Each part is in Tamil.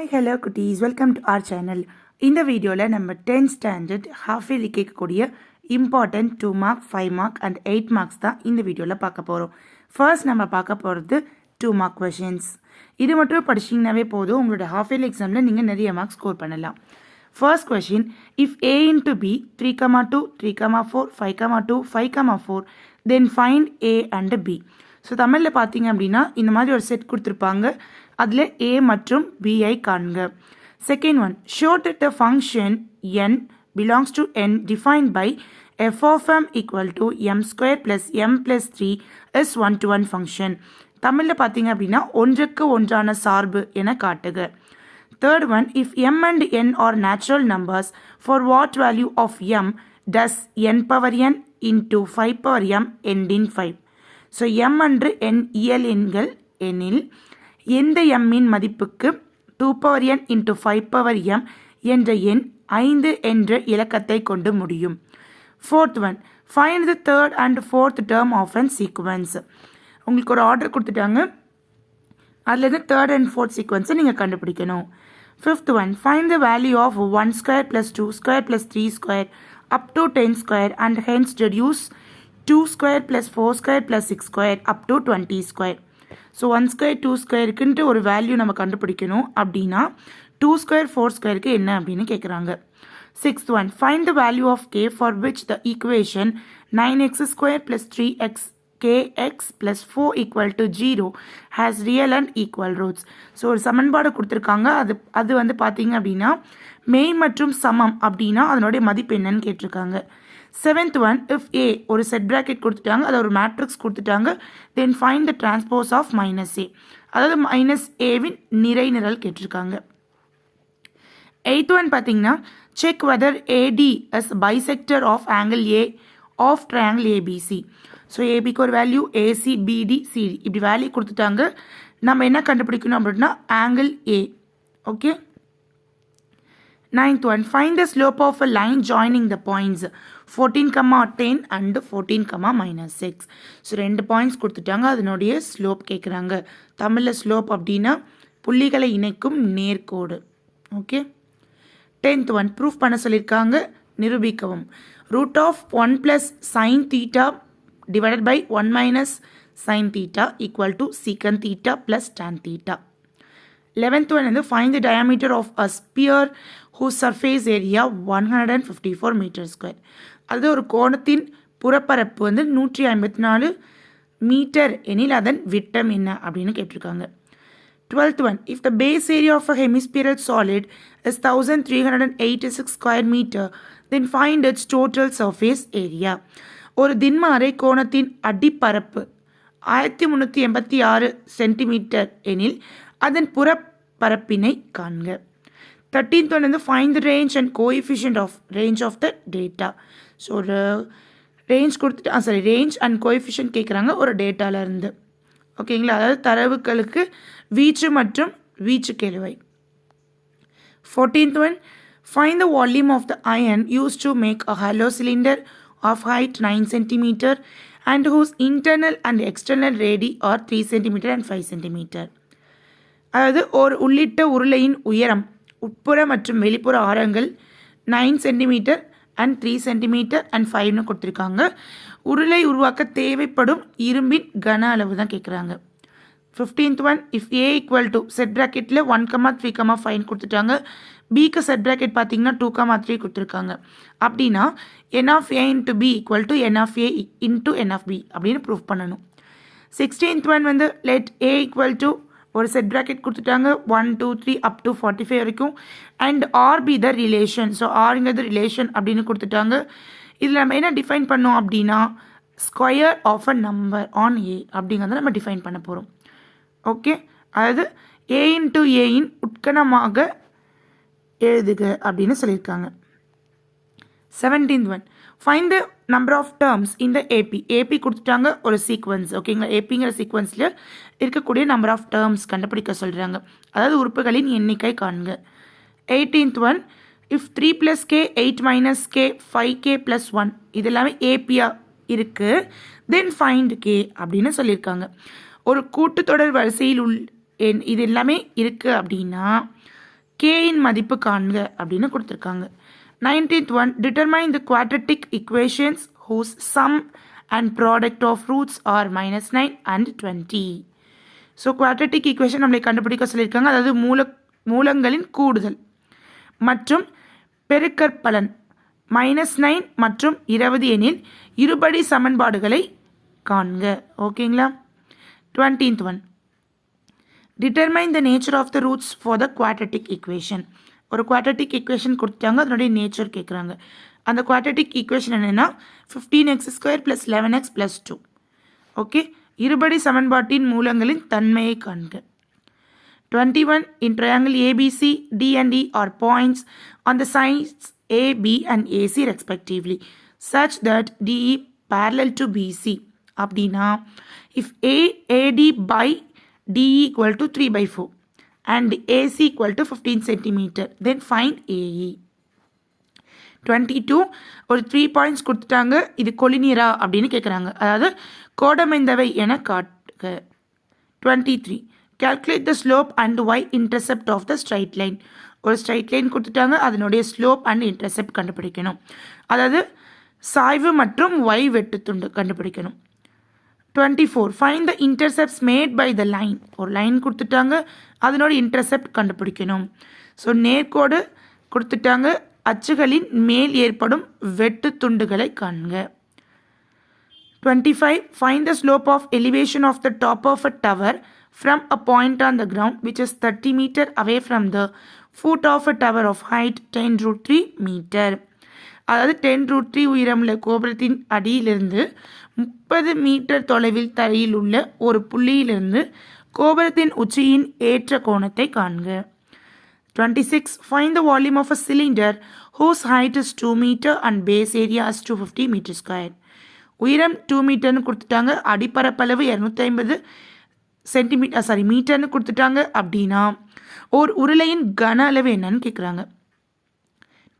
Hi, hello குட்டீஸ், வெல்கம் டு our சேனல். இந்த வீடியோவில் நம்ம 10th ஸ்டாண்டர்ட் ஹாஃப் இயர்லி கேட்கக்கூடிய important 2 mark 5 mark and 8 marks தான் இந்த வீடியோவில் பார்க்க போகிறோம். ஃபர்ஸ்ட் நம்ம பார்க்க போகிறது 2 மார்க் கொஷின்ஸ். இது மட்டும் படிச்சிங்கனாவே போதும், உங்களோட ஹாஃப் இயர்லி எக்ஸாமில் நீங்கள் நிறைய மார்க் ஸ்கோர் பண்ணலாம். First question, if a into b 3,2 3,4 5,2 5,4 then find a and b. So தமிழில் பார்த்தீங்க அப்படின்னா இந்த மாதிரி ஒரு செட் கொடுத்துருப்பாங்க, அதில் a மற்றும் b ஐ காண்க. Second one, show that the function n belongs to n defined by f of m equal to m square plus m plus 3 is one-to-one function. தமிழில் பார்த்தீங்க அப்படின்னா ஒன்றுக்கு ஒன்றான சார்பு என காட்டுக. Third one, if m and n are natural numbers, for what value of m does n power n into 5 power m end in 5? So m அன்று n இயல் எண்கள் எனில் எந்த m இன் மதிப்புக்கு 2 power n into 5 power m என்ற எண் 5 என்ற இலக்கத்தை கொண்டு முடியும். Fourth one, find the third and fourth term of an sequence. உங்களுக்கு ஒரு ஆர்டர் கொடுத்துட்டாங்க, அதுலேருந்து தேர்ட் அண்ட் ஃபோர்த் சீக்வன்ஸை நீங்கள் கண்டுபிடிக்கணும். Fifth one, find the value of 1 square plus 2 square plus 3 square up to 10 square and hence reduce 2 square plus 4 square plus 6 square up to 20 square. So 1 square 2 squareக்குன்ட்டு ஒரு வேல்யூ நம்ம கண்டுபிடிக்கணும். அப்படின்னா 2 square 4 squareக்கு என்ன அப்படின்னு கேட்குறாங்க. Sixth one, find the value of k for which the equation 9x square plus 3x kx plus 4 equal to 0 has real and equal roots. So ஒரு சமன்பாடு கொடுத்துருக்காங்க, அது வந்து பார்த்தீங்க அப்படின்னா மெய் மற்றும் சமம் அப்படின்னா அதனுடைய மதிப்பு என்னன்னு கேட்டிருக்காங்க. செவன்த் ஒன், இஃப் ஏ ஒரு செட் ப்ராக்கெட் கொடுத்துட்டாங்க, அதை ஒரு மேட்ரிக்ஸ் கொடுத்துட்டாங்க, then find the transpose of minus A, அதாவது மைனஸ் ஏவின் நிறை நிரல் கேட்டிருக்காங்க. எயித் ஒன் பார்த்தீங்கன்னா check whether AD as bisector of angle A of triangle ABC. So ஏபிக்கு ஒரு வேல்யூ, ஏசி பிடி சிடி இப்படி வேல்யூ கொடுத்துட்டாங்க, நம்ம என்ன கண்டுபிடிக்கணும் அப்படின்னா angle A. Okay. Ninth one, find the slope of a line joining the points 14, 10 and 14, -6. So 2 points கொடுத்துட்டாங்க, அதனுடைய ஸ்லோப் கேட்குறாங்க. தமிழில் ஸ்லோப் அப்படின்னா புள்ளிகளை இணைக்கும் நேர்கோடு. ஓகே. 10th ஒன், ப்ரூஃப் பண்ண சொல்லியிருக்காங்க, நிரூபிக்கவும். Root of 1 + sin θ divided by 1 - sin θ equal to secant θ + tan θ. 11th one வந்து find the diameter of a sphere whose surface area 154 meter square. அது ஒரு கோணத்தின் புறப்பரப்பு வந்து 154 மீட்டர் எனில் அதன் விட்டம் என்ன அப்படின்னு கேட்டிருக்காங்க. 12th one, if the base area of a hemispherical solid is 1386 square meter, then find its total surface area. ஒரு திண்ம அரை கோணத்தின் அடிப்பரப்பு 1386 சென்டிமீட்டர் எனில் அதன் புறப்பரப்பினை காண்க. 13th ஒன் வந்து find the range and coefficient of range of the data. So ஒரு ரேஞ்ச் கொடுத்துட்டு ரேஞ்ச் அண்ட் கோஎஃபிஷியன்ட் கேட்குறாங்க ஒரு டேட்டாவிலேருந்து. ஓகேங்களா, அதாவது தரவுகளுக்கு வீச்சு மற்றும் வீச்சு கெழுவை. 14th one, find the volume of the iron use to make a hollow cylinder of height 9 cm and whose internal and external radii are 3 cm and 5 cm. அதாவது ஒரு உள்ளிட்ட உருளையின் உயரம் உட்புற மற்றும் வெளிப்புற ஆரங்கள் 9 cm and 3 cm and 5ன்னு கொடுத்துருக்காங்க. உருளை உருவாக்க தேவைப்படும் இரும்பின் கன அளவு தான் கேட்குறாங்க. 15th one, if A equal to set ப்ராக்கெட்டில் 1, 3, 5 கொடுத்துட்டாங்க, பிக்கு செட் ப்ராக்கெட் பார்த்தீங்கன்னா 2, 3 கொடுத்துருக்காங்க. அப்படின்னா n of a into b equal to n of a into n of b அப்படின்னு ப்ரூஃப் பண்ணணும். 16th ஒன் வந்து லெட் a equal to ஒரு செட் ப்ராக்கெட் கொடுத்துட்டாங்க 1, 2, 3 up to 45 வரைக்கும் and R be the relation. So ஆர்ங்கிறது ரிலேஷன் அப்படின்னு கொடுத்துட்டாங்க. இதில் நம்ம என்ன டிஃபைன் பண்ணோம் அப்படின்னா square of a number on A அப்படிங்கிறத நம்ம டிஃபைன் பண்ண போகிறோம். ஓகே, அதாவது ஏ இன்ட்டு ஏயின் உட்கணமாக எழுதுக அப்படின்னு சொல்லியிருக்காங்க. 17th one, find the number of terms இந்த ஏபி. ஏபி கொடுத்துட்டாங்க ஒரு சீக்வன்ஸ். ஓகேங்களா, ஏபிங்கிற சீக்வன்ஸில் இருக்கக்கூடிய நம்பர் ஆஃப் டேர்ம்ஸ் கண்டுபிடிக்க சொல்கிறாங்க, அதாவது உறுப்புகளின் எண்ணிக்கை காண்க. 18th one, if 3 + k 8 - k 5k + 1 இது எல்லாமே ஏபியாக இருக்குது, தென் ஃபைண்ட் k அப்படின்னு சொல்லியிருக்காங்க. ஒரு கூட்டுத்தொடர் வரிசையில் இது எல்லாமே இருக்குது அப்படின்னா கேயின் மதிப்பு காண்க அப்படின்னு கொடுத்துருக்காங்க. 19th one, determine the quadratic equations whose sum and product of roots are -9 and 20. So quadratic equation நம்மளை கண்டுபிடிக்க சொல்லியிருக்காங்க. அதாவது மூலங்களின் கூடுதல் மற்றும் பெருக்கற்பலன் -9 மற்றும் 20 எனில் இருபடி சமன்பாடுகளை காண்க. ஓகேங்களா. 20th one, determine the nature of the roots for the quadratic equation. ஒரு குவாட்ரட்டிக் ஈக்குவேஷன் கொடுத்தாங்க, அதனுடைய நேச்சர் கேட்குறாங்க. அந்த குவாட்ரட்டிக் ஈக்குவேஷன் என்னென்னா 15x² + 11x + 2. ஓகே, இருபடி சமன்பாட்டின் மூலங்களின் தன்மையை காண்க. 21, in triangle ABC, D and E are points on the sides A, B and AC respectively such that DE parallel to BC. அப்படின்னா if AD by DE equal to 3/4 and AC equal to 15 cm, then find AE. 22, ஒரு 3 points கொடுத்துட்டாங்க. இது கொலினியரா அப்படின்னு கேட்குறாங்க. அதாவது கோடமைந்தவை என காட்டுக. 23, calculate the slope and y intercept of the straight line. ஒரு ஸ்ட்ரைட் லைன் கொடுத்துட்டாங்க, அதனுடைய ஸ்லோப் அண்ட் இன்டர்செப்ட் கண்டுபிடிக்கணும். அதாவது சாய்வு மற்றும் y வெட்டுத்துண்டு கண்டுபிடிக்கணும். 24, find the intercepts made by the line. ஒரு லைன் கொடுத்துட்டாங்க, அதனோட இன்டர்செப்ட் கண்டுபிடிக்கணும். ஸோ நேர்கோடு கொடுத்துட்டாங்க, அச்சுகளின் மேல் ஏற்படும் வெட்டு துண்டுகளை காண்க. 25, find the slope of elevation of the top of a tower from a point on the ground which is 30 meter away from the foot of a tower of height 10√3 meter. அதாவது 10√3 உயரமுள்ள கோபுரத்தின் அடியிலிருந்து 30 மீட்டர் தொலைவில் தரையில் உள்ள ஒரு புள்ளியிலிருந்து கோபுரத்தின் உச்சியின் ஏற்ற கோணத்தை காண்க. 26, find the volume of a cylinder whose height is 2 meter and base area is 250 meter square. உயரம் 2 மீட்டர்னு கொடுத்துட்டாங்க, அடிப்பரப்பளவு 250 மீட்டர்னு கொடுத்துட்டாங்க. அப்படின்னா ஒரு உருளையின் கன அளவு என்னன்னு கேட்குறாங்க.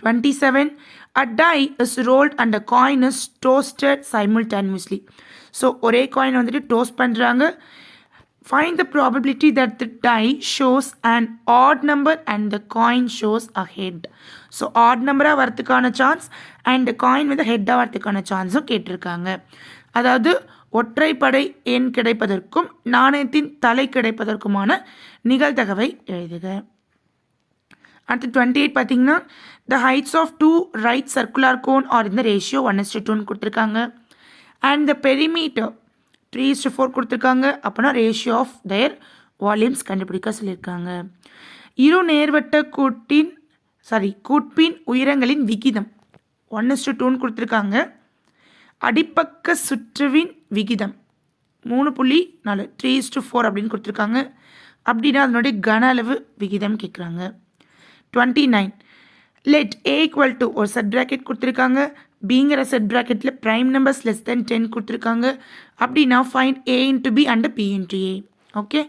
27, a die is rolled and a coin is toasted simultaneously. So ஒரே காயின் வந்துட்டு டோஸ்ட் பண்ணுறாங்க. Find the probability that the die shows an odd number and the coin shows a head. So odd நம்பராக வரத்துக்கான சான்ஸ் அண்ட் காயின் வந்து ஹெட்டாக வரத்துக்கான சான்ஸும் கேட்டிருக்காங்க. அதாவது ஒற்றைப்படை எண் கிடைப்பதற்கும் நாணயத்தின் தலை கிடைப்பதற்குமான நிகழ்தகவை எழுதுக. அடுத்து 28 பார்த்தீங்கன்னா the heights of two right circular cone are in the ratio 1:2 கொடுத்துருக்காங்க. அண்ட் the perimeter 3:4 கொடுத்துருக்காங்க. அப்போனா ரேஷியோ ஆஃப் their வால்யூம்ஸ் கண்டுபிடிக்க சொல்லியிருக்காங்க. இரு நேர்வட்ட கூட்பின் உயரங்களின் விகிதம் 1:2 கொடுத்துருக்காங்க. அடிப்பக்க சுற்றுவின் விகிதம் 3.4 3:4 அப்படின்னு கொடுத்துருக்காங்க. அப்படின்னா அதனுடைய கன அளவு விகிதம் கேட்குறாங்க. 29, let A equal to ஒரு செட் ப்ராக்கெட் கொடுத்துருக்காங்க. பிங்கிற செட் ப்ராக்கெட்டில் ப்ரைம் நம்பர்ஸ் less than 10 கொடுத்துருக்காங்க. அப்படின்னா ஃபைண்ட் A into B and P into A. Okay,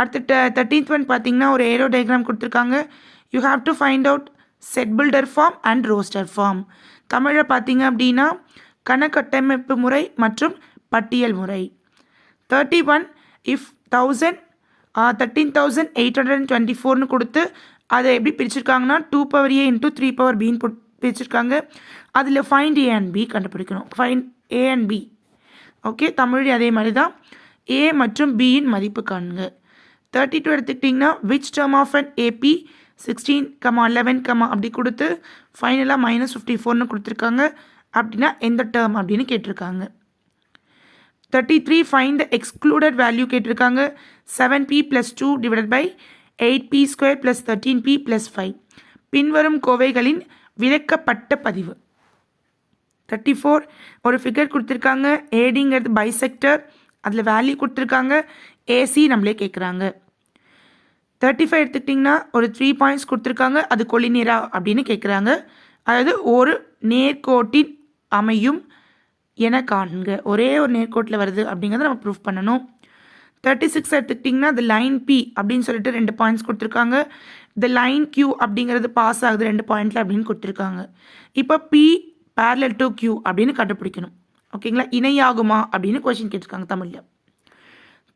அடுத்த 13th one பார்த்தீங்கன்னா ஒரு ஏரோ டயக்ராம் கொடுத்துருக்காங்க. You have to find out set builder form and roster form. தமிழில் பார்த்தீங்க அப்படின்னா கணக்கட்டமைப்பு முறை மற்றும் பட்டியல் முறை. 31, if 13,824ன்னு கொடுத்து அதை எப்படி பிரிச்சிருக்காங்கன்னா 2 into 3 பிரிச்சிருக்காங்க. அதில் ஃபைண்ட் A and B கண்டுபிடிக்கணும். Find A and B. Okay, Tamil அதே மாதிரி தான். A மற்றும் Bயின் மதிப்பு காணுங்க. 32 எடுத்துக்கிட்டிங்கன்னா which term of an AP 16, 11, அப்படி கொடுத்து ஃபைனலாக -54ன்னு கொடுத்துருக்காங்க. அப்படின்னா எந்த டேர்ம் அப்படின்னு கேட்டிருக்காங்க. 33, ஃபைண்ட் த எக்ஸ்க்ளூடட் வேல்யூ கேட்டிருக்காங்க. 7p + 2 / 8p² + 13p + 5 பின்வரும் கோவைகளின் விளக்கப்பட்ட பதிவு. 34, ஒரு ஃபிகர் கொடுத்துருக்காங்க. ஏடிங்கிறது பைசெக்டர், அதில் வேல்யூ கொடுத்துருக்காங்க. ஏசி நம்மளே கேட்குறாங்க. 35 எடுத்துக்கிட்டிங்கன்னா ஒரு 3 பாயிண்ட்ஸ் கொடுத்துருக்காங்க. அது கொலினியரா அப்படின்னு கேட்குறாங்க. அதாவது ஒரு நேர்கோட்டின் அமையும் என காண்க. ஒரே ஒரு நேர்கோட்டில் வருது அப்படிங்கிறத நம்ம ப்ரூஃப் பண்ணணும். 36 எடுத்துக்கிட்டிங்கன்னா the line P அப்படின்னு சொல்லிட்டு 2 பாயிண்ட்ஸ் கொடுத்துருக்காங்க. the line Q அப்படிங்கிறது பாஸ் ஆகுது 2 பாயிண்டில் அப்படின்னு கொடுத்துருக்காங்க. இப்போ P parallel to Q அப்படின்னு கண்டுபிடிக்கணும். ஓகேங்களா, இணையாகுமா அப்படின்னு கொஸ்டின் கேட்டிருக்காங்க தமிழில்.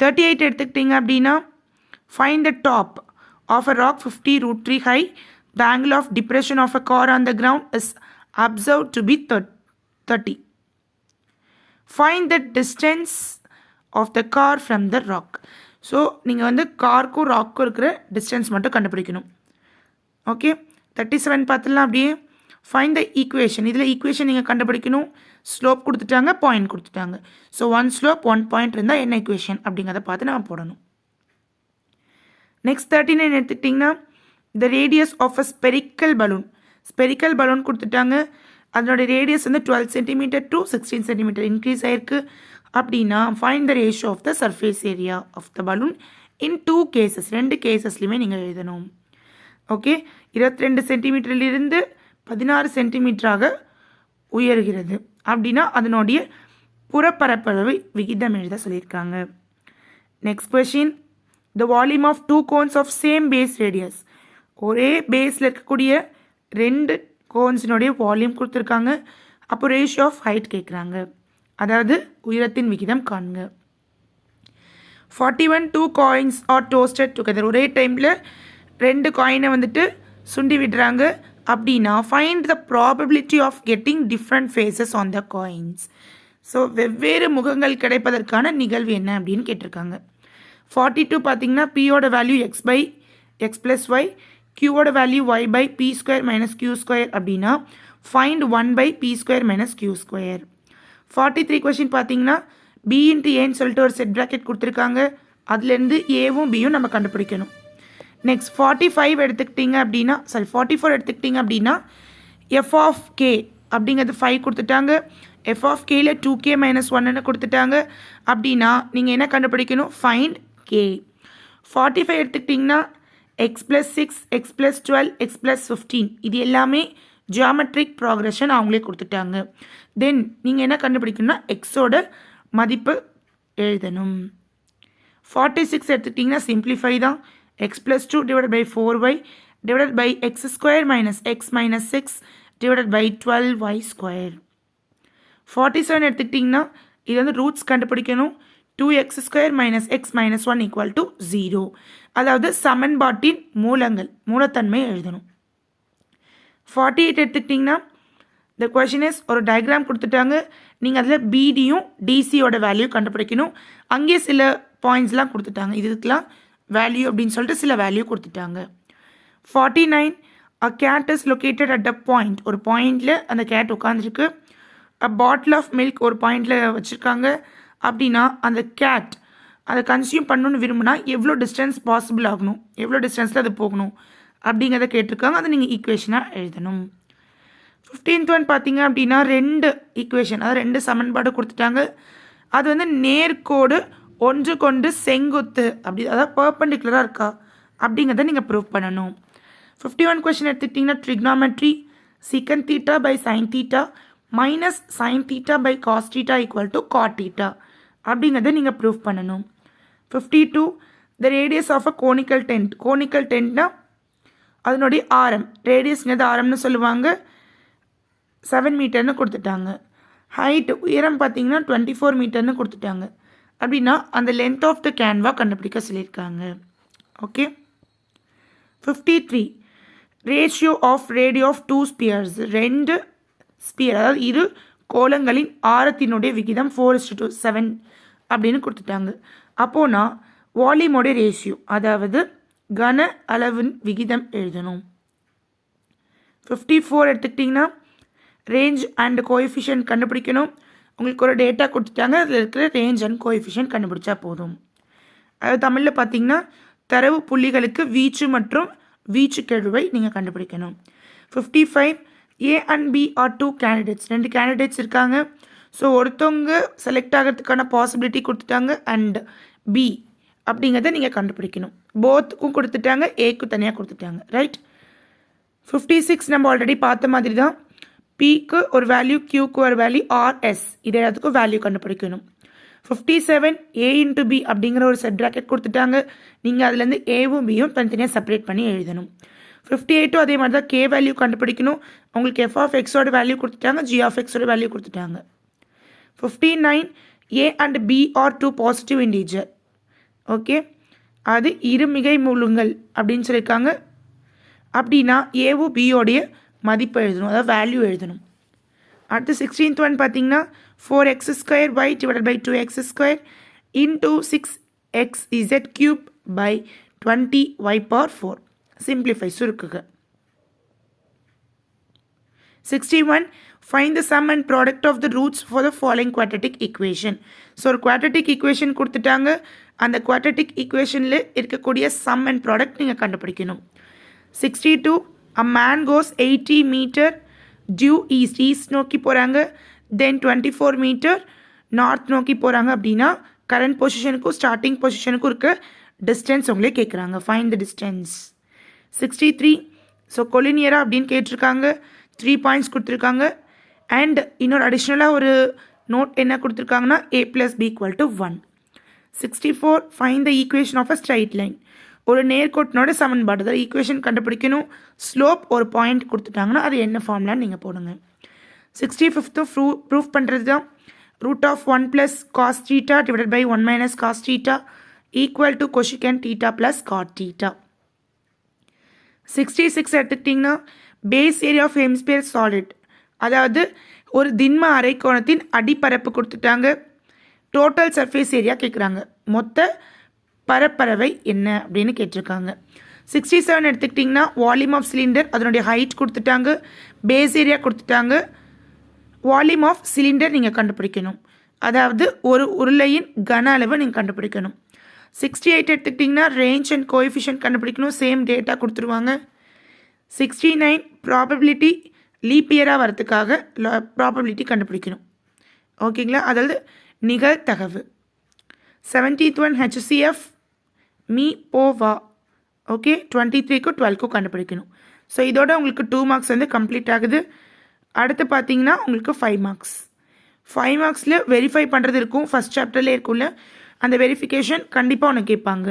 38 எடுத்துக்கிட்டிங்க அப்படின்னா find the top of a rock 50 root 3 high. The angle of depression of a car on the ground is observed to be 30. Find the distance of the car from the rock. So நீங்கள் வந்து காருக்கும் ராக்கும் இருக்கிற டிஸ்டன்ஸ் மட்டும் கண்டுபிடிக்கணும். ஓகே, 37 பார்த்துலாம் அப்படியே. Find the equation. இதில் ஈக்குவேஷன் நீங்கள் கண்டுபிடிக்கணும். ஸ்லோப் கொடுத்துட்டாங்க, பாயிண்ட் கொடுத்துட்டாங்க. ஸோ 1 ஸ்லோப் 1 பாயிண்ட் இருந்தால் என்ன ஈக்குவேஷன் அப்படிங்கிறத பார்த்து நம்ம போடணும். நெக்ஸ்ட் 39 எடுத்துக்கிட்டிங்கன்னா the radius of a spherical balloon. Spherical balloon கொடுத்துட்டாங்க. அதனோட ரேடியஸ் வந்து 12 சென்டிமீட்டர் டு 16 சென்டிமீட்டர் இன்க்ரீஸ் ஆயிருக்கு. அப்படின்னா find the ratio of the surface area of the balloon in 2 cases. 2 கேசஸ்லையுமே நீங்கள் எழுதணும். ஓகே, 22 சென்டிமீட்டரிலிருந்து 16 சென்டிமீட்டராக உயர்கிறது அப்படின்னா அதனுடைய புறப்பரப்பளவு விகிதம் எழுத சொல்லியிருக்காங்க. Next question, the volume of 2 cones of same base radius. ஒரே பேஸில் இருக்கக்கூடிய 2 கோன்ஸினுடைய வால்யூம் கொடுத்துருக்காங்க. அப்போ ரேஷியோ ஆஃப் ஹைட் கேட்குறாங்க, அதாவது உயரத்தின் விகிதம் காண்க. 41 2 coins ஆர் டோஸ்டட் டுகெதர். ஒரே டைமில் 2 காயினை வந்துட்டு சுண்டி விடுறாங்க அப்படின்னா find the probability of getting different faces on the coins. So வெவ்வேறு முகங்கள் கிடைப்பதற்கான நிகழ்வு என்ன அப்படின்னு கேட்டிருக்காங்க. 42 பார்த்தீங்கன்னா பியோட வேல்யூ எக்ஸ் ப்ளஸ் ஒய், கியூவோட value y by p square minus q square அப்படின்னா find 1 by p square minus q square. 43 question பார்த்தீங்கன்னா பி இன்ட்டு ஏன்னு சொல்லிட்டு ஒரு செட் ப்ராக்கெட் கொடுத்துருக்காங்க. அதுலேருந்து ஏவும் பியும் நம்ம கண்டுபிடிக்கணும். நெக்ஸ்ட் 45 எடுத்துக்கிட்டிங்க அப்படின்னா 44 எடுத்துக்கிட்டிங்க அப்படின்னா எஃப் ஆஃப் கே அப்படிங்கிறது 5 கொடுத்துட்டாங்க. எஃப் ஆஃப் கேல 2k மைனஸ் 1ன்னு கொடுத்துட்டாங்க. அப்படின்னா நீங்கள் என்ன கண்டுபிடிக்கணும், ஃபைண்ட் கே. 45 எடுத்துக்கிட்டிங்கன்னா X plus 6 X plus 12 X plus 15 இது எல்லாமே ஜியாமெட்ரிக் ப்ராக்ரெஷன் அவங்களே கொடுத்துட்டாங்க. தென் நீங்கள் என்ன கண்டுபிடிக்கணும்னா எக்ஸோட மதிப்பு எழுதணும். 46 எடுத்துக்கிட்டிங்கன்னா சிம்பிளிஃபை தான். X plus 2 divided by 4y divided by x square minus x minus 6 divided by 12y square. 47 எடுத்துக்கிட்டிங்கன்னா இது வந்து ரூட்ஸ் கண்டுபிடிக்கணும். 2x square minus x minus 1 equal to 0. அதாவது சமன்பாட்டின் மூலத்தன்மை எழுதணும். 48 எடுத்துக்கிட்டிங்கன்னா இந்த கொஷின் இஸ் ஒரு டயக்ராம் கொடுத்துட்டாங்க. நீங்கள் அதில் பிடியும் டிசியோட வேல்யூ கண்டுபிடிக்கணும். அங்கே சில பாயிண்ட்ஸ்லாம் கொடுத்துட்டாங்க. இதுக்கெலாம் வேல்யூ அப்படின்னு சொல்லிட்டு சில வேல்யூ கொடுத்துட்டாங்க. 49 a gate is located at a point. ஒரு பாயிண்டில் அந்த கேட் உட்காந்துருக்கு. அ பாட்டில் ஆஃப் மில்க் ஒரு பாயிண்டில் வச்சுருக்காங்க. அப்படின்னா அந்த கேட் அதை கன்சியூம் பண்ணணுன்னு விரும்புனா எவ்வளோ டிஸ்டன்ஸ் பாசிபிள் ஆகணும், எவ்வளோ டிஸ்டன்ஸில் அது போகணும் அப்படிங்கிறத கேட்டிருக்காங்க. அதை நீங்கள் ஈக்குவேஷனாக எழுதணும். 15th ஒன் பார்த்தீங்க அப்படின்னா 2 ஈக்குவேஷன், அதாவது 2 சமன்பாடு கொடுத்துட்டாங்க. அது வந்து நேர்கோடு ஒன்று கொண்டு செங்குத்து அப்படி, அதாவது பர்பண்டிகுலராக இருக்கா அப்படிங்கிறத நீங்கள் ப்ரூவ் பண்ணணும். 51 கொஷின் எடுத்துக்கிட்டிங்கன்னா trigonometry secant theta by sine theta minus sine theta by cos theta equal to cot theta அப்படிங்கிறத நீங்கள் ப்ரூவ் பண்ணணும். 52 the radius of a conical tent. Conical டென்ட்னா அதனுடைய ஆரம், ரேடியஸ்ங்கிறது ஆரம்னு சொல்லுவாங்க. 7 மீட்டர்னு கொடுத்துட்டாங்க. ஹைட் உயரம் பார்த்தீங்கன்னா 24 மீட்டர்னு கொடுத்துட்டாங்க. அப்படின்னா அந்த லென்த் ஆஃப் த கேன்வா கண்டுபிடிக்க சொல்லியிருக்காங்க. ஓகே. 53 ரேஷியோ ஆஃப் ரேடியோ ஆஃப் 2 ஸ்பியர்ஸ். 2 ஸ்பியர், அதாவது இரு கோளங்களின் ஆரத்தினுடைய விகிதம் 4:7 அப்படின்னு கொடுத்துட்டாங்க. அப்போனா வால்யூமோடைய ரேஷியோ, அதாவது கன அளவின் விகிதம் எழுதணும். 54 எடுத்துக்கிட்டிங்கன்னா ரேஞ்ச் அண்ட் கோஎஃபிஷியன்ட் கண்டுபிடிக்கணும். உங்களுக்கு ஒரு டேட்டா கொடுத்துட்டாங்க, அதில் இருக்கிற ரேஞ்ச் அண்ட் கோஎஃபிஷியன்ட் கண்டுபிடிச்சா போதும். அது தமிழில் பார்த்தீங்கன்னா தரவு புள்ளிகளுக்கு வீச்சு மற்றும் வீச்சு கெழுவை நீங்கள் கண்டுபிடிக்கணும். 55 A and B are 2 candidates. 2 candidates இருக்காங்க. ஸோ ஒருத்தவங்க செலக்ட் ஆகிறதுக்கான பாசிபிலிட்டி கொடுத்துட்டாங்க அண்ட் பி அப்படிங்கிறத நீங்கள் கண்டுபிடிக்கணும். போத்துக்கும் கொடுத்துட்டாங்க, ஏக்கு தனியாக கொடுத்துட்டாங்க, ரைட். 56 நம்ம ஆல்ரெடி பார்த்த மாதிரி தான். பிக்கு ஒரு வேல்யூ, கியூக்கு ஒரு வேல்யூ, ஆர்எஸ் இது எல்லாத்துக்கும் வேல்யூ கண்டுபிடிக்கணும். 57 ஏ இன்ட்டு பி அப்படிங்கிற ஒரு செட் ப்ராக்கெட் கொடுத்துட்டாங்க. நீங்கள் அதுலேருந்து ஏவும் பியும் தனித்தனியாக செப்பரேட் பண்ணி எழுதணும். 58 அதே மாதிரி தான், கே வேல்யூ கண்டுபிடிக்கணும். உங்களுக்கு எஃப் ஆஃப் எக்ஸோட வேல்யூ கொடுத்துட்டாங்க, ஜி ஆஃப் எக்ஸோட வேல்யூ கொடுத்துட்டாங்க. 59 A and B are 2 positive integer. Okay. அது இருமிகை முழுங்கள் அப்படின்னு சொல்லியிருக்காங்க. அப்படின்னா ஏவும் பியோடைய மதிப்பு எழுதணும், அதாவது வேல்யூ எழுதணும். அடுத்து 16th ஒன் பார்த்தீங்கன்னா 4x² y/2x² into 6xz³ by 20y/4. Simplify சுருக்குக. 61 find the sum and product of the roots for the following quadratic equation. So ஒரு quadratic equation கொடுத்துட்டாங்க. அந்த quadratic equationல இருக்கக்கூடிய sum and product நீங்கள் கண்டுபிடிக்கணும். 62 a man goes 80 meter due east நோக்கி போகிறாங்க. தென் 24 மீட்டர் நார்த் நோக்கி போகிறாங்க. அப்படின்னா கரண்ட் பொசிஷனுக்கும் ஸ்டார்டிங் பொசிஷனுக்கும் இருக்க டிஸ்டன்ஸ் உங்களே கேட்குறாங்க. Find the distance. 63 ஸோ கொலினியரா அப்படின்னு கேட்டிருக்காங்க. 3 பாயிண்ட்ஸ் கொடுத்துருக்காங்க. அண்ட் இன்னொரு அடிஷ்னலாக ஒரு நோட் என்ன கொடுத்துருக்காங்கன்னா a+b = 1. 64 find the equation of a straight line. ஒரு நேர்கோட்டினோட சமன்பாடு தான் ஈக்குவேஷன் கண்டுபிடிக்கணும். ஸ்லோப் ஒரு பாயிண்ட் கொடுத்துட்டாங்கன்னா அது என்ன ஃபார்ம்லான்னு நீங்கள் போடுங்க. 65th ப்ரூஃப் பண்ணுறது தான் √1 + cos θ / 1 - cos θ = cosecant θ + cot θ. 66 எடுத்துக்கிட்டிங்கன்னா base area of hemisphere solid, அதாவது ஒரு திண்ம அரைக்கோணத்தின் அடிப்பரப்பு கொடுத்துட்டாங்க. டோட்டல் சர்ஃபேஸ் ஏரியா கேட்குறாங்க. மொத்த பரப்பரவை என்ன அப்படின்னு கேட்டிருக்காங்க. 67 எடுத்துக்கிட்டிங்கன்னா வால்யூம் ஆஃப் சிலிண்டர், அதனுடைய ஹைட் கொடுத்துட்டாங்க. பேஸ் ஏரியா கொடுத்துட்டாங்க. வால்யூம் ஆஃப் சிலிண்டர் நீங்கள் கண்டுபிடிக்கணும், அதாவது ஒரு உருளையின் கன அளவை நீங்கள் கண்டுபிடிக்கணும். 68 எடுத்துக்கிட்டிங்கன்னா ரேஞ்ச் அண்ட் கோஎஃபிஷியன்ட் கண்டுபிடிக்கணும். சேம் டேட்டா கொடுத்துருவாங்க. 69 ப்ராபபிலிட்டி லீப் இயராக வரதுக்காக ப்ராபபிலிட்டி கண்டுபிடிக்கணும். ஓகேங்களா, அதாவது நிகழ்தகவு. 70th ஒன் HCF மீ போவா. ஓகே, 23க்கும் 12க்கும் கண்டுபிடிக்கணும். ஸோ இதோட உங்களுக்கு 2 மார்க்ஸ் வந்து கம்ப்ளீட் ஆகுது. அடுத்து பார்த்தீங்கன்னா உங்களுக்கு 5 மார்க்ஸ். 5 மார்க்ஸில் வெரிஃபை பண்ணுறது இருக்கும். ஃபஸ்ட் சாப்டர்லேயே இருக்கும்ல, அந்த வெரிஃபிகேஷன் கண்டிப்பாக உனக்கு கேட்பாங்க.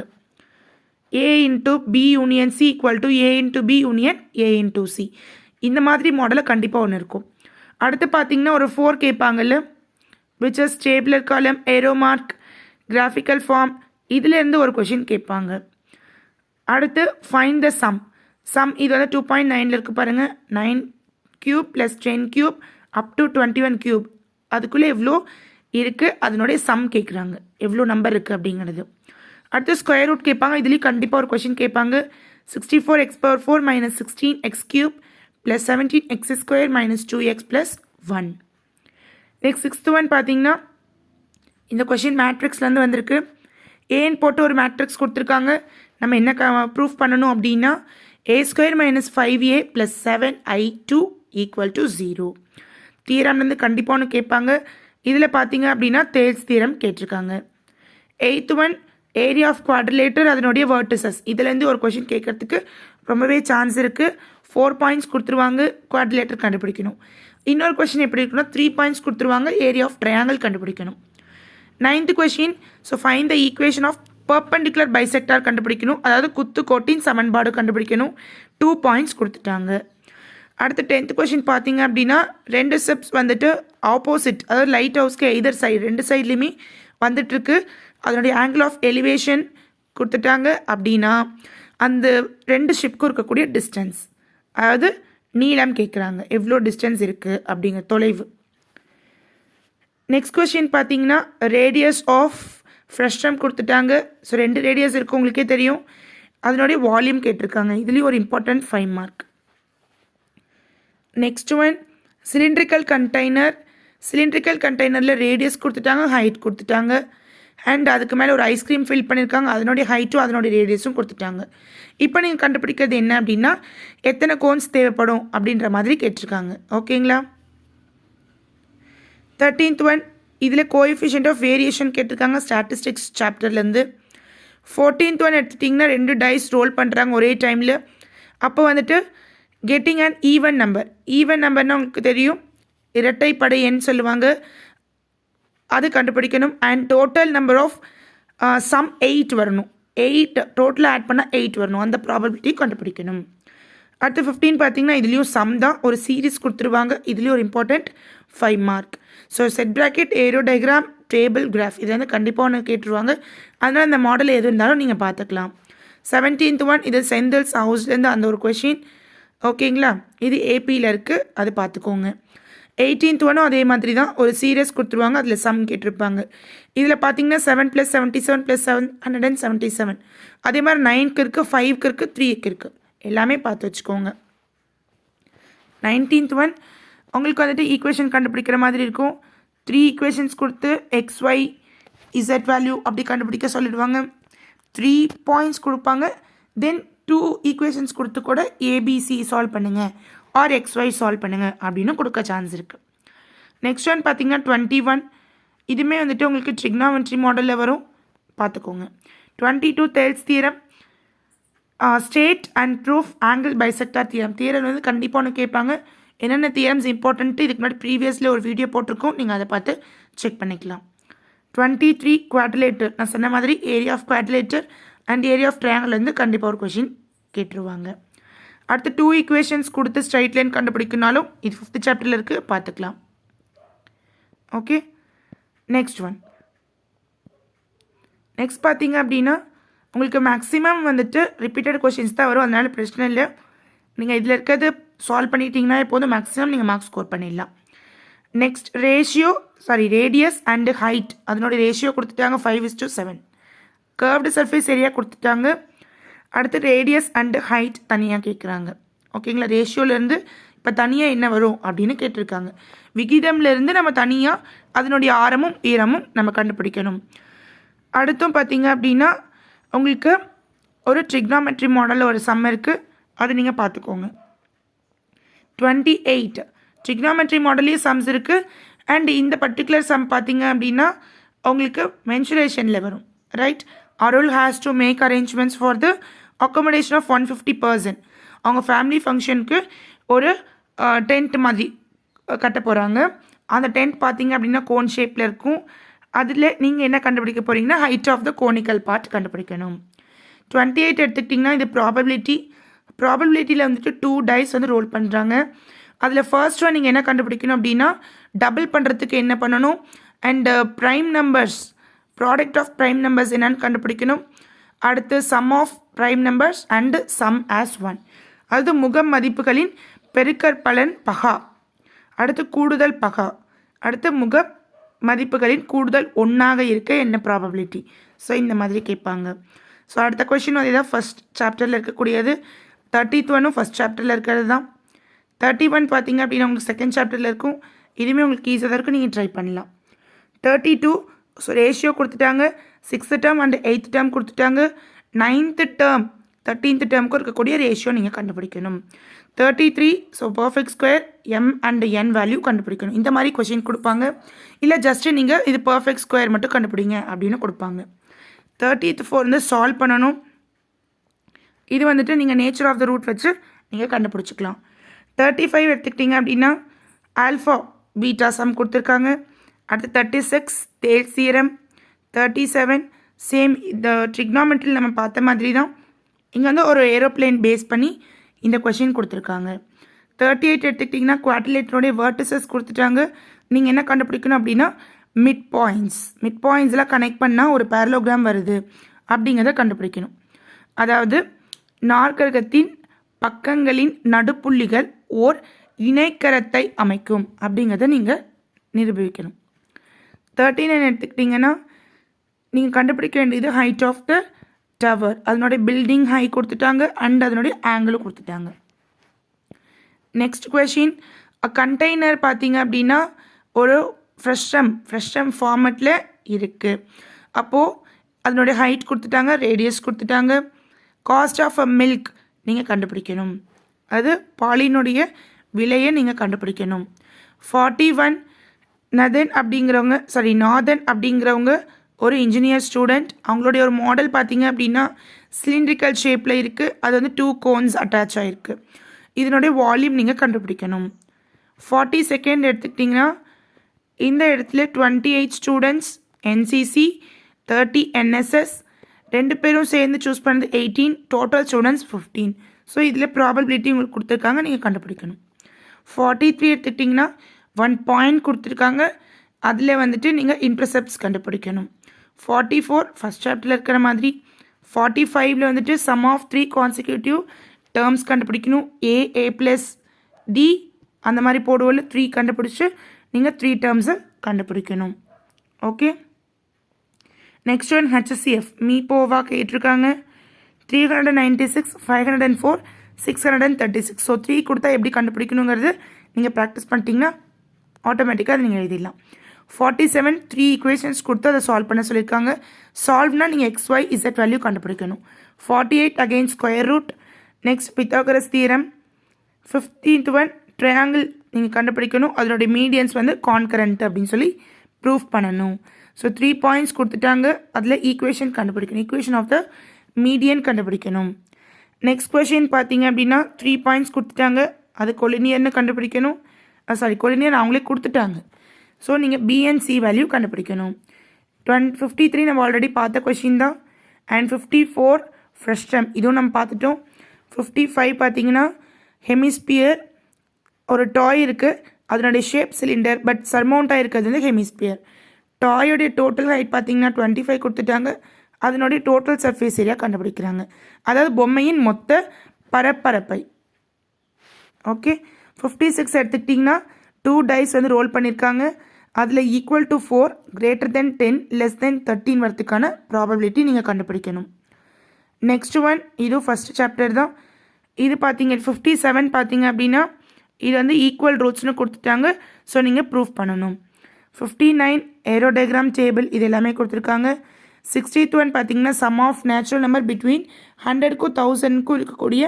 A × B union C = A × B union A × C. இந்த மாதிரி மாடலில் கண்டிப்பாக ஒன்று இருக்கும். அடுத்து பார்த்தீங்கன்னா ஒரு 4 கேட்பாங்கல்ல, விச் இஸ் டேபிளர் காலம், ஏரோ மார்க், கிராஃபிக்கல் ஃபார்ம். இதுலேருந்து ஒரு கொஷின் கேட்பாங்க. அடுத்து ஃபைண்ட் த சம். இது வந்து 2.9 இருக்குது பாருங்கள். 9³ + 10³ அப் டு 21³ அதுக்குள்ளே எவ்வளோ இருக்குது அதனுடைய சம் கேட்குறாங்க, எவ்வளோ நம்பர் இருக்குது அப்படிங்கிறது. அடுத்து ஸ்கொயர் ரூட் கேட்பாங்க. இதுலேயும் கண்டிப்பாக ஒரு கொஷின் கேட்பாங்க. 64x⁴ - 16x³ + 17x² - 2x + 1. Next 6th one பார்த்தீங்கன்னா இந்த கொஷின் மேட்ரிக்ஸ்லேருந்து வந்திருக்கு. ஏன்னு போட்டு ஒரு மேட்ரிக்ஸ் கொடுத்துருக்காங்க. நம்ம என்ன ப்ரூஃப் பண்ணணும் அப்படின்னா a² - 5a + 7i2 = 0. தீரம்லேருந்து கண்டிப்பாக ஒன்று கேட்பாங்க. இதில் பார்த்தீங்க அப்படின்னா தேல்ஸ் தீரம் கேட்டிருக்காங்க. 8th one area of quadrilateral, அதனுடைய வெர்டிசஸ். இதுலேருந்து ஒரு கொஷின் கேட்கறதுக்கு ரொம்பவே சான்ஸ் இருக்குது. 4 பாயிண்ட்ஸ் கொடுத்துருவாங்க, குவாட்ரிலேட்டர் கண்டுபிடிக்கணும். இன்னொரு கொஷின் எப்படி இருக்குன்னா 3 பாயிண்ட்ஸ் கொடுத்துருவாங்க, ஏரியா ஆஃப் ட்ரையாங்கிள் கண்டுபிடிக்கணும். 9th question so find the equation of perpendicular bisector கண்டுபிடிக்கணும், அதாவது குத்து கோட்டின் சமன்பாடு கண்டுபிடிக்கணும். 2 பாயிண்ட்ஸ் கொடுத்துட்டாங்க. அடுத்து 10th கொஷின் பார்த்தீங்க அப்படின்னா 2 ஸ்டெப்ஸ் வந்துட்டு ஆப்போசிட், அதாவது லைட் ஹவுஸ்க்கு எய்தர் சைடு 2 சைட்லேயுமே வந்துட்டுருக்கு. அதனுடைய ஆங்கிள் ஆஃப் எலிவேஷன் கொடுத்துட்டாங்க. அப்படின்னா அந்த 2 ஷிப்க்கும் இருக்கக்கூடிய டிஸ்டன்ஸ், அதாவது நீளம் கேட்குறாங்க, எவ்வளோ டிஸ்டன்ஸ் இருக்குது அப்படிங்கிற தொலைவு. நெக்ஸ்ட் கொஷின் பார்த்தீங்கன்னா ரேடியஸ் ஆஃப் ஃப்ரெஷ்டம் கொடுத்துட்டாங்க. ஸோ 2 ரேடியஸ் இருக்குது உங்களுக்கே தெரியும். அதனுடைய வால்யூம் கேட்டிருக்காங்க. இதுலேயும் ஒரு important 5 mark. Next one cylindrical container. Cylindrical கண்டெய்னரில் ரேடியஸ் கொடுத்துட்டாங்க, ஹைட் கொடுத்துட்டாங்க. அண்ட் அதுக்கு மேலே ஒரு ஐஸ்கிரீம் ஃபில் பண்ணியிருக்காங்க, அதனுடைய ஹைட்டும் அதனுடைய ரேடியஸும் கொடுத்துட்டாங்க. இப்போ நீங்கள் கண்டுபிடிக்கிறது என்ன அப்படின்னா எத்தனை கோன்ஸ் தேவைப்படும் அப்படின்ற மாதிரி கேட்டிருக்காங்க. ஓகேங்களா. 13th ஒன் இதில் கோஎஃபிஷியன்ட் ஆஃப் வேரியேஷன் கேட்டிருக்காங்க ஸ்டாட்டிஸ்டிக்ஸ் சாப்டர்லேருந்து. 14th ஒன் எடுத்துட்டிங்கன்னா 2 டைஸ் ரோல் பண்ணுறாங்க ஒரே டைமில். அப்போ வந்துட்டு getting and even number. Even நம்பர்னால் உங்களுக்கு தெரியும், இரட்டைப்படை எண் சொல்லுவாங்க, அது கண்டுபிடிக்கணும். And total number of sum 8 வரணும். 8 டோட்டலாக ஆட் பண்ணால் 8 வரணும், அந்த ப்ராபபிலிட்டி கண்டுபிடிக்கணும். அடுத்து 15 பார்த்தீங்கன்னா இதுலேயும் சம் தான், ஒரு சீரீஸ் கொடுத்துருவாங்க. இதுலேயும் ஒரு important 5 mark. So set bracket, aero diagram, table graph இது வந்து கண்டிப்பாக ஒன்று கேட்டுருவாங்க. அதனால் அந்த மாடல் எது இருந்தாலும் நீங்கள் பார்த்துக்கலாம். 17th ஒன் இது செந்தில்ஸ் ஹவுஸ்லேருந்து அந்த ஒரு கொஷின். ஓகேங்களா, இது ஏபியில் இருக்குது, அது பார்த்துக்கோங்க. 18th ஒன்றும் அதே மாதிரி தான், ஒரு சீரியஸ் கொடுத்துருவாங்க, அதில் சம் கேட்டிருப்பாங்க. இதில் பார்த்தீங்கன்னா 7 + 77 + 777 அதே மாதிரி 9க்கு இருக்குது, 5க்கு இருக்குது, 3க்கு இருக்குது. எல்லாமே பார்த்து வச்சுக்கோங்க. 19th ஒன் உங்களுக்கு வந்துட்டு ஈக்குவேஷன் கண்டுபிடிக்கிற மாதிரி இருக்கும். 3 ஈக்குவேஷன்ஸ் கொடுத்து XY Z வேல்யூ அப்படி கண்டுபிடிக்க சொல்லிடுவாங்க. 3 பாயிண்ட்ஸ் கொடுப்பாங்க. தென் 2 ஈக்குவேஷன்ஸ் கொடுத்து கூட ABC சால்வ் பண்ணுங்கள் ஆர் XY சால்வ் பண்ணுங்கள் அப்படின்னு கொடுக்க சான்ஸ் இருக்குது. நெக்ஸ்ட் ஒன் பார்த்தீங்கன்னா 21 இதுவுமே வந்துட்டு உங்களுக்கு ட்ரிக்னாமெட்ரி மாடலில் வரும், பார்த்துக்கோங்க. 22 தேல்ஸ் theorem, state and proof angle bisector theorem. Theorem வந்து கண்டிப்பாக ஒன்று கேட்பாங்க. என்னென்ன தியரம்ஸ் இம்பார்ட்டன்ட்டு இதுக்கு முன்னாடி ப்ரீவியஸில் ஒரு வீடியோ போட்டிருக்கோம், நீங்கள் அதை பார்த்து செக் பண்ணிக்கலாம். 23 குவாட்ரிலேட்டர், நான் சொன்ன மாதிரி area of quadrilateral and area of triangle வந்து கண்டிப்பாக ஒரு கொஷின் கேட்டுருவாங்க. அடுத்து 2 ஈக்குவேஷன்ஸ் கொடுத்து ஸ்ட்ரைட் லைன் கண்டுபிடிக்கனாலும் இது 5th சாப்டரில் இருக்குது, பார்த்துக்கலாம். Okay, next one. நெக்ஸ்ட் பார்த்தீங்க அப்படின்னா உங்களுக்கு மேக்ஸிமம் வந்துட்டு ரிப்பீட்டட் கொஷின்ஸ் தான் வரும், அதனால் பிரச்சனை இல்லை. நீங்கள் இதில் இருக்கிறது சால்வ் பண்ணிட்டீங்கன்னா எப்போதும் மேக்ஸிமம் நீங்கள் மார்க்ஸ் ஸ்கோர் பண்ணிடலாம். நெக்ஸ்ட் ரேடியஸ் அண்டு ஹைட், அதனோட ரேஷியோ கொடுத்துட்டாங்க 5:7. கர்வ்டு சர்ஃபேஸ் ஏரியா கொடுத்துட்டாங்க. அடுத்து ரேடியஸ் அண்டு ஹைட் தனியாக கேட்குறாங்க. ஓகேங்களா, ரேஷியோலேருந்து இப்போ தனியாக என்ன வரும் அப்படின்னு கேட்டிருக்காங்க. விகிதம்லேருந்து நம்ம தனியாக அதனுடைய ஆரமும் ஈரமும் நம்ம கண்டுபிடிக்கணும். அடுத்தும் பார்த்தீங்க அப்படின்னா உங்களுக்கு ஒரு ட்ரிக்னாமெட்ரி மாடலில் ஒரு சம் இருக்குது, அது நீங்கள் பார்த்துக்கோங்க. 28 ட்ரிக்னாமெட்ரி மாடல்லே சம்ஸ் இருக்குது. அண்ட் இந்த பர்டிகுலர் சம் பார்த்தீங்க அப்படின்னா உங்களுக்கு மென்சுரேஷனில் வரும். Right, Arul has to make arrangements for the accommodation of 150 person. அவங்க ஃபேமிலி ஃபங்க்ஷனுக்கு ஒரு டென்ட் மாதிரி கட்ட போகிறாங்க. அந்த டென்ட் பார்த்தீங்க அப்படின்னா கோன் ஷேப்பில் இருக்கும். அதில் நீங்கள் என்ன கண்டுபிடிக்க போகிறீங்கன்னா height of the conical part கண்டுபிடிக்கணும். 28 எடுத்துக்கிட்டிங்கன்னா இது ப்ராபபிலிட்டியில் வந்துட்டு 2 டைஸ் வந்து ரோல் பண்ணுறாங்க. அதில் ஃபர்ஸ்ட் ஒன் நீங்கள் என்ன கண்டுபிடிக்கணும் அப்படின்னா டபுள் பண்ணுறதுக்கு என்ன பண்ணணும், and prime numbers, product of prime numbers என்னன்னு கண்டுபிடிக்கணும். அடுத்து sum of prime numbers and sum as 1, அது முக மதிப்புகளின் பெருக்கற்பலன் பகா. அடுத்து கூடுதல் பகா. அடுத்து முக மதிப்புகளின் கூடுதல் 1ஆக இருக்க என்ன ப்ராபபிலிட்டி. ஸோ இந்த மாதிரி கேட்பாங்க. ஸோ அடுத்த கொஷின் வந்து இதான் ஃபஸ்ட் சாப்டரில் இருக்கக்கூடியது. 30th ஒன்னும் ஃபஸ்ட் சாப்டரில் இருக்கிறது தான். 31 பார்த்தீங்க அப்படின்னா உங்களுக்கு செகண்ட் சாப்டரில் இருக்கும். இதுவுமே உங்களுக்கு ஈஸியாக தான் இருக்கும், நீங்கள் ட்ரை பண்ணலாம். 32 ஸோ ரேஷியோ கொடுத்துட்டாங்க. 6th term and 8th term கொடுத்துட்டாங்க. 9th டேர்ம் 13th டேர்முக்கு இருக்கக்கூடிய ரேஷியோ நீங்கள் கண்டுபிடிக்கணும். 33 so perfect square M and N value கண்டுபிடிக்கணும். இந்த மாதிரி கொஷின் கொடுப்பாங்க. இல்லை ஜஸ்ட்டு நீங்கள் இது பர்ஃபெக்ட் ஸ்கொயர் மட்டும் கண்டுபிடிங்க அப்படின்னு கொடுப்பாங்க. 34 வந்து சால்வ் பண்ணணும். இது வந்துட்டு நீங்கள் நேச்சர் ஆஃப் த ரூட் வச்சு நீங்கள் கண்டுபிடிச்சிக்கலாம். 35 எடுத்துக்கிட்டிங்க அப்படின்னா ஆல்ஃபா பீட்டா சம் கொடுத்துருக்காங்க. அடுத்து 36 தேல்ஸ் தியரம். 37 சேம் இந்த ட்ரிக்னாமெட்ரியில் நம்ம பார்த்த மாதிரி தான். இங்கே வந்து ஒரு ஏரோப்ளேன் பேஸ் பண்ணி இந்த கொஷின் கொடுத்துருக்காங்க. 38 எடுத்துக்கிட்டிங்கன்னா குவாட்ரிலேட்டரோடைய வேர்டிசஸ் கொடுத்துட்டாங்க. நீங்கள் என்ன கண்டுபிடிக்கணும் அப்படின்னா மிட் பாயிண்ட்ஸ்லாம் கனெக்ட் பண்ணால் ஒரு பேரலோகிராம் வருது அப்படிங்கிறத கண்டுபிடிக்கணும். அதாவது நாற்கரகத்தின் பக்கங்களின் நடுப்புள்ளிகள் ஓர் இணைக்கரத்தை அமைக்கும் அப்படிங்கிறத நீங்கள் நிரூபிக்கணும். 39 எடுத்துக்கிட்டிங்கன்னா நீங்கள் கண்டுபிடிக்க வேண்டியது ஹைட் ஆஃப் த டவர், அதனுடைய பில்டிங் ஹை கொடுத்துட்டாங்க அண்ட் அதனுடைய ஆங்கிளும் கொடுத்துட்டாங்க. நெக்ஸ்ட் கொஷின், கண்டெய்னர் பார்த்தீங்க அப்படின்னா ஒரு ஃப்ரெஷ்டம் ஃபார்மெட்டில் இருக்குது. அப்போது அதனுடைய ஹைட் கொடுத்துட்டாங்க, ரேடியஸ் கொடுத்துட்டாங்க. காஸ்ட் ஆஃப் அ மில்க் நீங்கள் கண்டுபிடிக்கணும், அது பாலினுடைய விலையை நீங்கள் கண்டுபிடிக்கணும். 41 நாதன் அப்படிங்கிறவங்க ஒரு இன்ஜினியர் ஸ்டூடெண்ட். அவங்களுடைய ஒரு மாடல் பார்த்தீங்க அப்படின்னா சிலிண்ட்ரிக்கல் ஷேப்பில் இருக்குது. அது வந்து 2 கோன்ஸ் அட்டாச் ஆகிருக்கு. இதனுடைய வால்யூம் நீங்கள் கண்டுபிடிக்கணும். 42 எடுத்துக்கிட்டிங்கன்னா இந்த இடத்துல 28 ஸ்டூடெண்ட்ஸ் NCC, 30 NSS, 2 பேரும் சேர்ந்து சூஸ் பண்ணது 18, டோட்டல் ஸ்டூடெண்ட்ஸ் 15. ஸோ இதில் ப்ராபபிலிட்டி உங்களுக்கு கொடுத்துருக்காங்க, நீங்கள் கண்டுபிடிக்கணும். 43 எடுத்துக்கிட்டிங்கன்னா 1 பாயிண்ட் கொடுத்துருக்காங்க. அதில் வந்துட்டு நீங்கள் இன்டர்செப்ட்ஸ் கண்டுபிடிக்கணும். 44 ஃபஸ்ட் சாப்டரில் இருக்கிற மாதிரி. 45ல் வந்துட்டு சம் ஆஃப் 3 கான்சிக்யூட்டிவ் டேர்ம்ஸ் கண்டுபிடிக்கணும். ஏ ப்ளஸ் டி அந்த மாதிரி போடுவோம்ல, 3 கண்டுபிடிச்சி நீங்கள் 3 டேர்ம்ஸை கண்டுபிடிக்கணும். ஓகே, நெக்ஸ்ட் ஒன் HCF மீபோவா கேட்டிருக்காங்க. 396, 504, 636. ஸோ 3 கொடுத்தா எப்படி கண்டுபிடிக்கணுங்கிறது நீங்கள் ப்ராக்டிஸ் பண்ணிட்டீங்கன்னா ஆட்டோமேட்டிக்காக அதை நீங்கள் எழுதிடலாம். 47 3 ஈக்குவேஷன்ஸ் கொடுத்து அதை சால்வ் பண்ண சொல்லியிருக்காங்க. சால்வ்னா நீங்கள் XY Z வேல்யூ கண்டுபிடிக்கணும். 48 again square root. Next Pythagoras theorem. 15th one triangle நீங்கள் கண்டுபிடிக்கணும். அதனுடைய மீடியன்ஸ் வந்து கான்கரண்ட் அப்படின்னு சொல்லி ப்ரூஃப் பண்ணணும். ஸோ 3 பாயிண்ட்ஸ் கொடுத்துட்டாங்க. அதில் ஈக்குவேஷன் கண்டுபிடிக்கணும். ஈக்குவேஷன் ஆஃப் த மீடியன் கண்டுபிடிக்கணும். நெக்ஸ்ட் கொஷின் பார்த்தீங்க அப்படின்னா 3 பாயிண்ட்ஸ் கொடுத்துட்டாங்க. அது கொலினியர்னு கண்டுபிடிக்கணும். கொலினியர் அவங்களே கொடுத்துட்டாங்க. ஸோ நீங்கள் BNC வேல்யூ கண்டுபிடிக்கணும். 53 நம்ம ஆல்ரெடி பார்த்த கொஷின் தான். அண்ட் 54 ஃப்ரெஷ்டம் இதுவும் நம்ம பார்த்துட்டோம். 55 பார்த்தீங்கன்னா ஹெமிஸ்பியர் ஒரு டாய் இருக்குது, அதனுடைய ஷேப் சிலிண்டர், பட் சர்மவுண்டாக இருக்கிறது வந்து ஹெமிஸ்பியர். டாயோடைய டோட்டல் ஹைட் பார்த்தீங்கன்னா 25 கொடுத்துட்டாங்க. அதனுடைய டோட்டல் சர்ஃபேஸ் ஏரியா கண்டுபிடிக்கிறாங்க, அதாவது பொம்மையின் மொத்த பரப்பரப்பை. ஓகே, 56 எடுத்துக்கிட்டிங்கன்னா 2 டைஸ் வந்து ரோல் பண்ணியிருக்காங்க. அதில் equal to 4, greater than 10, less than 13 வரத்துக்கான ப்ராபபிலிட்டி நீங்கள் கண்டுபிடிக்கணும். நெக்ஸ்ட் ஒன் இது ஃபஸ்ட் சாப்டர் தான். இது பார்த்தீங்க 57 பார்த்தீங்க அப்படின்னா இது வந்து ஈக்குவல் ரூட்ஸ்னு கொடுத்துட்டாங்க. ஸோ நீங்கள் ப்ரூஃப் பண்ணணும். 59 ஏரோடயக்ராம் டேபிள் இது எல்லாமே கொடுத்துருக்காங்க. 60th ஒன் பார்த்தீங்கன்னா sum of natural number between 100க்கும் 1000க்கும் இருக்கக்கூடிய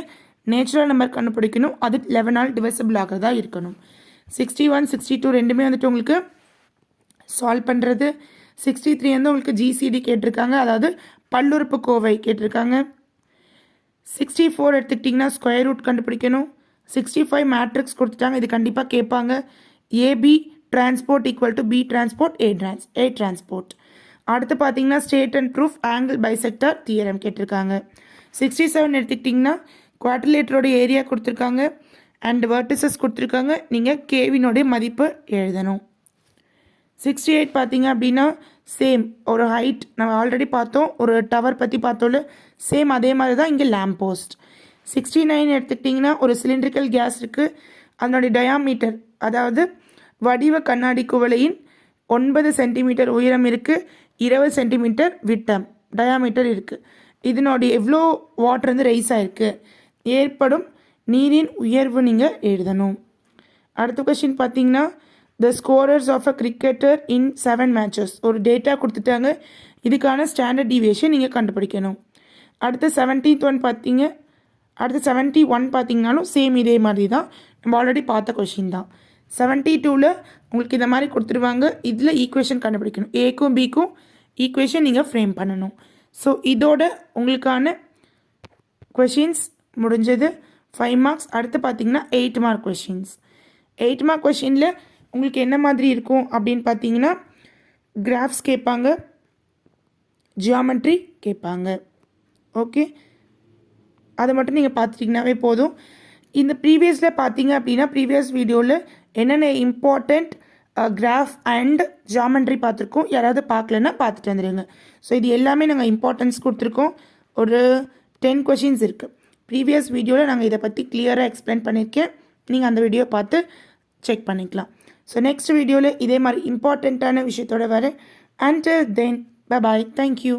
நேச்சுரல் நம்பர் கண்டுபிடிக்கணும். அது 11ஆல் டிவைசபிள் ஆகிறதா இருக்கணும். 61 62 ரெண்டுமே வந்துட்டு உங்களுக்கு சால்வ் பண்ணுறது. 63 வந்து உங்களுக்கு GCD கேட்டிருக்காங்க, அதாவது பல்லுறுப்பு கோவை கேட்டிருக்காங்க. 64 எடுத்துக்கிட்டிங்கன்னா ஸ்கொயர் ரூட் கண்டுபிடிக்கணும். 65 மேட்ரிக்ஸ் கொடுத்துட்டாங்க, இது கண்டிப்பாக கேட்பாங்க. AB transport equal to B transport A transport. அடுத்து பார்த்தீங்கன்னா state and proof angle bisector theorem கேட்டிருக்காங்க. 67 எடுத்துக்கிட்டிங்கன்னா குவாட்ரிலேட்டரோட ஏரியா கொடுத்துருக்காங்க அண்ட் வெர்டிசஸ் கொடுத்துருக்காங்க. நீங்கள் கேவினுடைய மதிப்பு எழுதணும். 68 பார்த்தீங்க அப்படின்னா சேம் ஒரு ஹைட் நம்ம ஆல்ரெடி பார்த்தோம், ஒரு டவர் பற்றி பார்த்தோம்ல, சேம் அதே மாதிரி தான் இங்கே லேம்ப் போஸ்ட். 69 எடுத்துக்கிட்டிங்கன்னா ஒரு சிலிண்ட்ரிக்கல் கேஸ் இருக்குது, அதனுடைய டயாமீட்டர் அதாவது வடிவ கண்ணாடி குவளையின் 9 சென்டிமீட்டர் உயரம் இருக்குது, 20 சென்டிமீட்டர் விட்டம் டயாமீட்டர் இருக்குது. இதனுடைய எவ்வளோ வாட்டர் வந்து ரைஸ் ஆகிருக்கு, ஏற்படும் நீரின் உயர்வு நீங்கள் எழுதணும். அடுத்த கொஸ்டின் பார்த்தீங்கன்னா the scorers of a cricketer in 7 matches ஒரு டேட்டா கொடுத்துட்டாங்க. இதுக்கான ஸ்டாண்டர்ட் டீவியேஷன் நீங்கள் கண்டுபிடிக்கணும். அடுத்து 70th ஒன் பார்த்தீங்க, அடுத்து 71 பார்த்தீங்கன்னாலும் சேம் இதே மாதிரி தான், நம்ம ஆல்ரெடி பார்த்த கொஷின் தான். 72ல் உங்களுக்கு இந்த மாதிரி கொடுத்துருவாங்க. இதில் ஈக்குவேஷன் கண்டுபிடிக்கணும். ஏக்கும் பிக்கும் ஈக்குவேஷன் நீங்கள் ஃப்ரேம் பண்ணணும். ஸோ இதோட உங்களுக்கான கொஷின்ஸ் முடிஞ்சது. 5 மார்க்ஸ். அடுத்து பார்த்தீங்கன்னா 8 மார்க் கொஷின்ஸ். 8 மார்க் கொஷினில் உங்களுக்கு என்ன மாதிரி இருக்கும் அப்படின்னு பார்த்தீங்கன்னா கிராஃப்ஸ் கேட்பாங்க, ஜியாமெட்ரி கேட்பாங்க. ஓகே, அதை மட்டும் நீங்கள் பார்த்துட்டிங்கனாவே போதும். இந்த ப்ரீவியஸில் பார்த்தீங்க அப்படின்னா ப்ரீவியஸ் வீடியோவில் என்னென்ன இம்பார்ட்டண்ட் கிராஃப் அண்ட் ஜியாமெட்ரி பார்த்துருக்கோம். யாராவது பார்க்கலன்னா பார்த்துட்டு வந்துடுங்க. ஸோ இது எல்லாமே நாங்கள் இம்பார்ட்டன்ஸ் கொடுத்துருக்கோம். ஒரு 10 கொஷின்ஸ் இருக்குது. ப்ரீவியஸ் வீடியோவில் நாங்கள் இதை பற்றி கிளியராக எக்ஸ்பிளைன் பண்ணியிருக்கேன். நீங்கள் அந்த வீடியோ பார்த்து செக் பண்ணிக்கலாம். ஸோ நெக்ஸ்ட் வீடியோவில் இதே மாதிரி இம்பார்ட்டண்ட்டான விஷயத்தோடு வரேன். Until then bye bye, thank you.